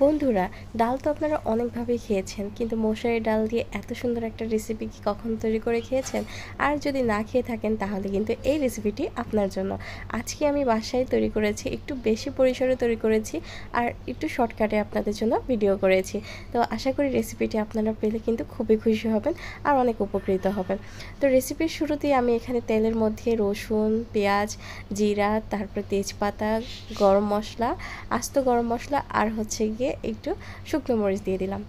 বন্ধুরা, ডাল তো আপনারা অনেকভাবেই খেয়েছেন, কিন্তু মশারির ডাল দিয়ে এত সুন্দর একটা রেসিপি কি কখনো তৈরি করে খেয়েছেন? আর যদি না খেয়ে থাকেন তাহলে কিন্তু এই রেসিপিটি আপনার জন্য। আজকে আমি বাসায় তৈরি করেছি, একটু বেশি পরিসরে তৈরি করেছি আর একটু শর্টকাটে আপনাদের জন্য ভিডিও করেছি। তো আশা করি রেসিপিটি আপনারা পেলে কিন্তু খুবই খুশি হবেন আর অনেক উপকৃত হবেন। তো রেসিপির শুরুতেই আমি এখানে তেলের মধ্যে রসুন, পেঁয়াজ, জিরা, তারপরে তেজপাতা, গরম মশলা, আস্ত গরম মশলা আর হচ্ছে গিয়ে একটু শুকনো মরিচ দিয়ে দিলাম।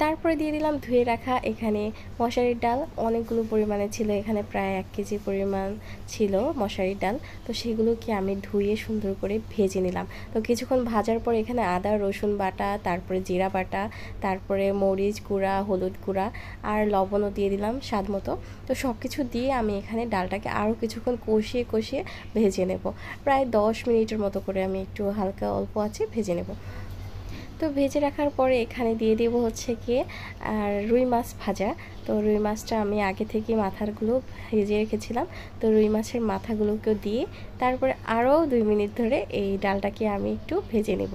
তারপরে দিয়ে দিলাম ধুয়ে রাখা এখানে মশারির ডাল। অনেকগুলো পরিমাণে ছিল, এখানে প্রায় 1 কেজি পরিমাণ ছিল মশারির ডাল। তো সেগুলোকে আমি ধুয়ে সুন্দর করে ভেজে নিলাম। তো কিছুক্ষণ ভাজার পর এখানে আদা রসুন বাটা, তারপরে জিরা বাটা, তারপরে মরিচ গুঁড়া, হলুদ গুঁড়া আর লবণও দিয়ে দিলাম স্বাদ মতো। তো সব কিছু দিয়ে আমি এখানে ডালটাকে আরও কিছুক্ষণ কষিয়ে কষিয়ে ভেজে নেব। প্রায় 10 মিনিটের মতো করে আমি একটু হালকা অল্প আঁচে ভেজে নেব। তো ভেজে রাখার পরে এখানে দিয়ে দেব হচ্ছে গিয়ে আর রুই মাছ ভাজা। তো রুই মাছটা আমি আগে থেকে মাথাগুলো ভেজে রেখেছিলাম। তো রুই মাছের মাথাগুলোকেও দিয়ে তারপরে আরও 2 মিনিট ধরে এই ডালটাকে আমি একটু ভেজে নেব।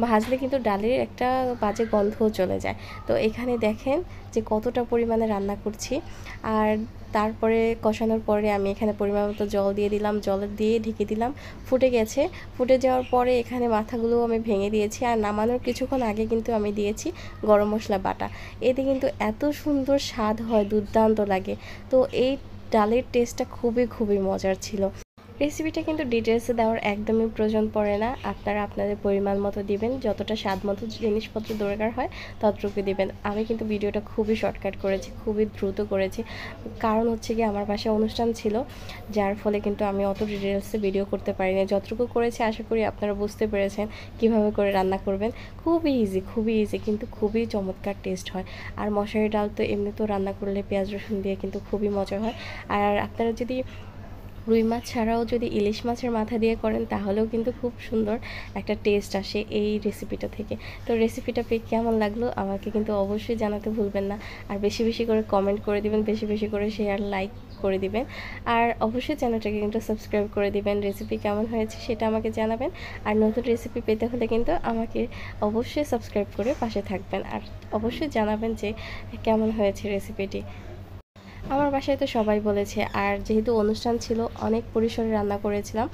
ভাজলে কিন্তু ডালের একটা বাজে গন্ধও চলে যায়। তো এখানে দেখেন যে কতটা পরিমাণে রান্না করছি। আর তারপরে কষানোর পরে আমি এখানে পরিমাণ মতো জল দিয়ে দিলাম, জল দিয়ে ঢেকে দিলাম। ফুটে গেছে। ফুটে যাওয়ার পরে এখানে মাথাগুলো আমি ভেঙে দিয়েছি আর নামানোর কিছুক্ষণ আগে কিন্তু আমি দিয়েছি গরম মশলা বাটা। এতে কিন্তু এত সুন্দর স্বাদ হয়, দুর্দান্ত লাগে। তো এই ডালের টেস্টটা খুবই মজার ছিল। রেসিপিটা কিন্তু ডিটেলসে দেওয়ার একদমই প্রয়োজন পড়ে না। আপনারা আপনাদের পরিমাণ মতো দিবেন, যতটা স্বাদ মতো জিনিসপত্র দরকার হয় ততটুকু দিবেন। আমি কিন্তু ভিডিওটা খুবই শর্টকাট করেছি, খুবই দ্রুত করেছি। কারণ হচ্ছে গিয়ে আমার বাসায় অনুষ্ঠান ছিল, যার ফলে কিন্তু আমি অত ডিটেলসে ভিডিও করতে পারিনি। যতটুকু করেছি আশা করি আপনারা বুঝতে পেরেছেন কীভাবে করে রান্না করবেন। খুবই ইজি কিন্তু খুবই চমৎকার টেস্ট হয়। আর মশারি ডাল তো এমনিতেও রান্না করলে পেঁয়াজ রসুন দিয়ে কিন্তু খুবই মজা হয়। আর আপনারা যদি রুই মাছ ছাড়াও যদি ইলিশ মাছের মাথা দিয়ে করেন তাহলেও কিন্তু খুব সুন্দর একটা টেস্ট আসে এই রেসিপিটা থেকে। তো রেসিপিটা পেয়ে কেমন লাগলো আমাকে কিন্তু অবশ্যই জানাতে ভুলবেন না। আর বেশি করে কমেন্ট করে দিবেন, বেশি করে শেয়ার লাইক করে দিবেন। আর অবশ্যই চ্যানেলটাকে কিন্তু সাবস্ক্রাইব করে দিবেন। রেসিপি কেমন হয়েছে সেটা আমাকে জানাবেন। আর নতুন রেসিপি পেতে হলে কিন্তু আমাকে অবশ্যই সাবস্ক্রাইব করে পাশে থাকবেন। আর অবশ্যই জানাবেন যে কেমন হয়েছে রেসিপিটি। আমার বাসায় তো সবাই বলেছে, আর যেহেতু অনুষ্ঠান ছিল অনেক পরিসরে রান্না করেছিলাম।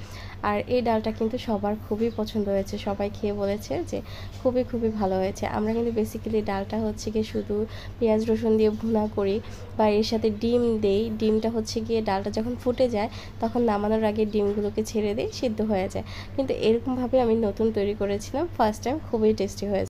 আর এই ডালটা কিন্তু সবার খুবই পছন্দ হয়েছে, সবাই খেয়ে বলেছে যে খুবই ভালো হয়েছে। আমরা কিন্তু বেসিক্যালি ডালটা হচ্ছে গিয়ে শুধু পেঁয়াজ রসুন দিয়ে ভুনা করি বা এর সাথে ডিম দেই। ডিমটা হচ্ছে গিয়ে ডালটা যখন ফুটে যায় তখন নামানোর আগে ডিমগুলোকে ছেড়ে দিই, সিদ্ধ হয়ে যায়। কিন্তু এরকমভাবে আমি নতুন তৈরি করেছিলাম ফার্স্ট টাইম, খুবই টেস্টি হয়েছে।